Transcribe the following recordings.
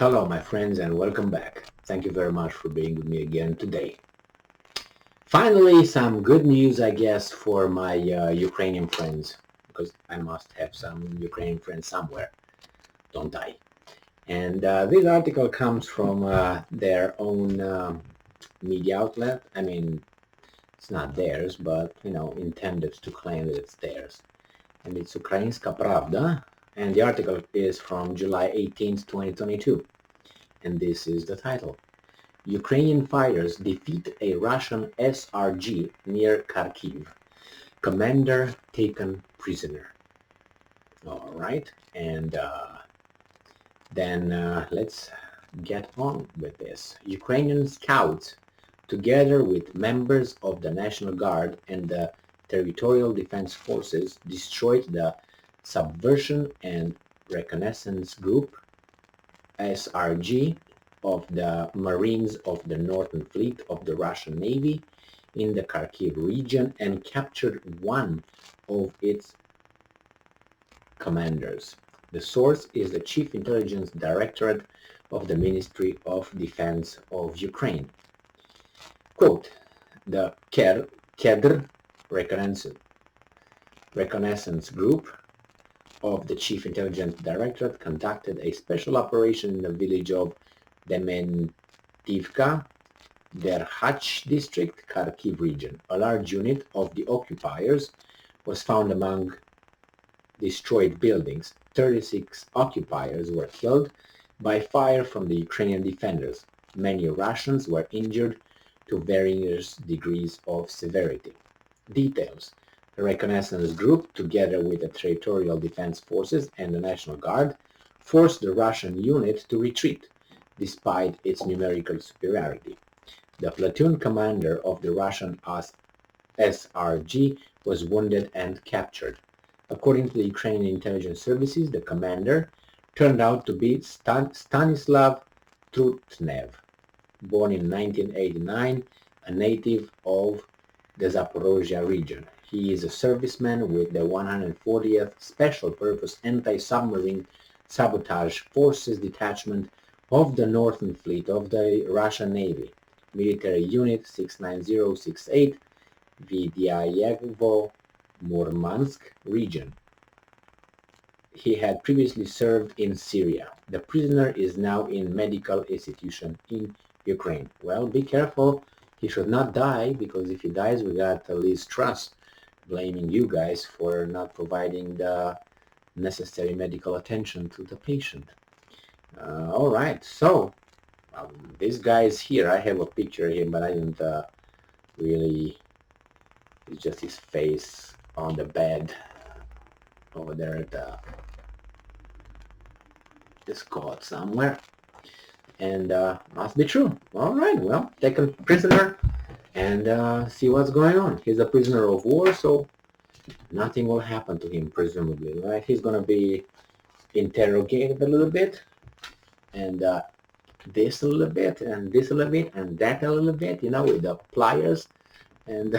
Hello, my friends, and welcome back. Thank you very much for being with me again today. Finally, some good news, I guess, for my Ukrainian friends, because I must have some Ukrainian friends somewhere, don't I? And this article comes from their own media outlet. I mean, it's not theirs, but, intended to claim that it's theirs. And it's Ukrainska Pravda, and the article is from July 18th, 2022. And this is the title. Ukrainian fighters defeat a Russian SRG near Kharkiv. Commander taken prisoner. All right, and then let's get on with this. Ukrainian scouts, together with members of the National Guard and the Territorial Defense Forces, destroyed the Subversion and Reconnaissance Group, SRG, of the Marines of the Northern Fleet of the Russian Navy in the Kharkiv region and captured one of its commanders. The source is the Chief Intelligence Directorate of the Ministry of Defense of Ukraine. Quote, the Kedr Reconnaissance Group of the Chief Intelligence Directorate conducted a special operation in the village of Dementivka, Derhach district, Kharkiv region. A large unit of the occupiers was found among destroyed buildings. 36 occupiers were killed by fire from the Ukrainian defenders. Many Russians were injured to various degrees of severity. Details. The Reconnaissance Group, together with the Territorial Defense Forces and the National Guard, forced the Russian unit to retreat, despite its numerical superiority. The platoon commander of the Russian SRG was wounded and captured. According to the Ukrainian intelligence services, the commander turned out to be Stanislav Trutnev, born in 1989, a native of the Zaporozhye region. He is a serviceman with the 140th Special Purpose Anti-Submarine Sabotage Forces Detachment of the Northern Fleet of the Russian Navy, Military Unit 69068, Vidyayevo, Murmansk region. He had previously served in Syria. The prisoner is now in medical institution in Ukraine. Well, be careful. He should not die, because if he dies, we got Liz Truss blaming you guys for not providing the necessary medical attention to the patient. All right, so this guy is here. I have a picture of him, but I didn't really. It's just his face on the bed over there at this cot somewhere, and must be true. All right, well, taken prisoner, and see what's going on. He's a prisoner of war, so nothing will happen to him, presumably, right? He's gonna be interrogated a little bit, and this a little bit, and this a little bit, and that a little bit, with the pliers, and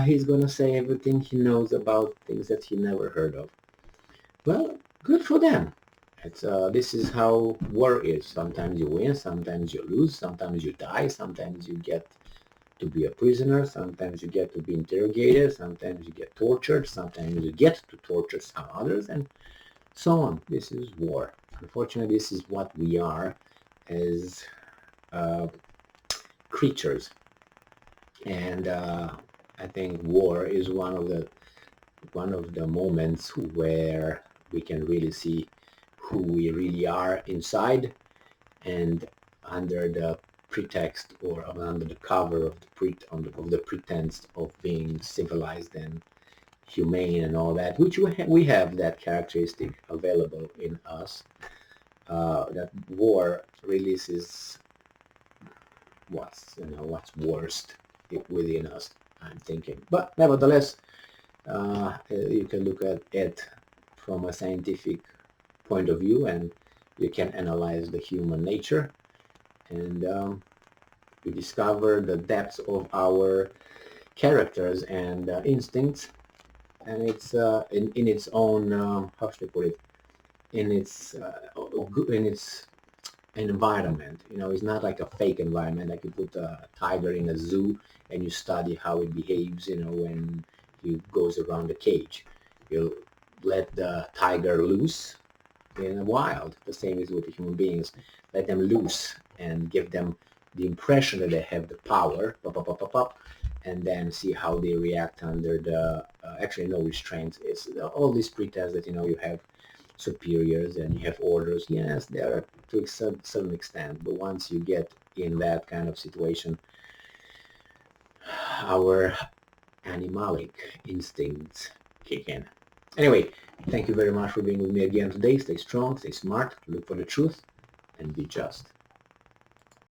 he's gonna say everything he knows about things that he never heard of. Well, good for them. This is how war is. Sometimes you win, sometimes you lose, sometimes you die, sometimes you get to be a prisoner, sometimes you get to be interrogated, sometimes you get tortured, sometimes you get to torture some others, and so on. This is war. Unfortunately, this is what we are as creatures. And I think war is one of the moments where we can really see who we really are inside, and under the pretext or under the cover of the pretense of being civilized and humane and all that, which we have that characteristic available in us. That war releases what's worst within us, I'm thinking. But nevertheless, you can look at it from a scientific point of view, and you can analyze the human nature, and you discover the depths of our characters and instincts, and it's in its own, how should I put it, in its in its environment. You know, it's not like a fake environment, like you put a tiger in a zoo and you study how it behaves, you know, when he goes around the cage. You let the tiger loose in the wild. The same is with the human beings. Let them loose and give them the impression that they have the power, pop, pop, pop, pop, pop, and then see how they react under the actually no restraints. It's all these pretense that, you know, you have superiors and you have orders. Yes, they are to a certain extent, but once you get in that kind of situation, our animalic instincts kick in. Anyway, thank you very much for being with me again today. Stay strong, stay smart, look for the truth, and be just.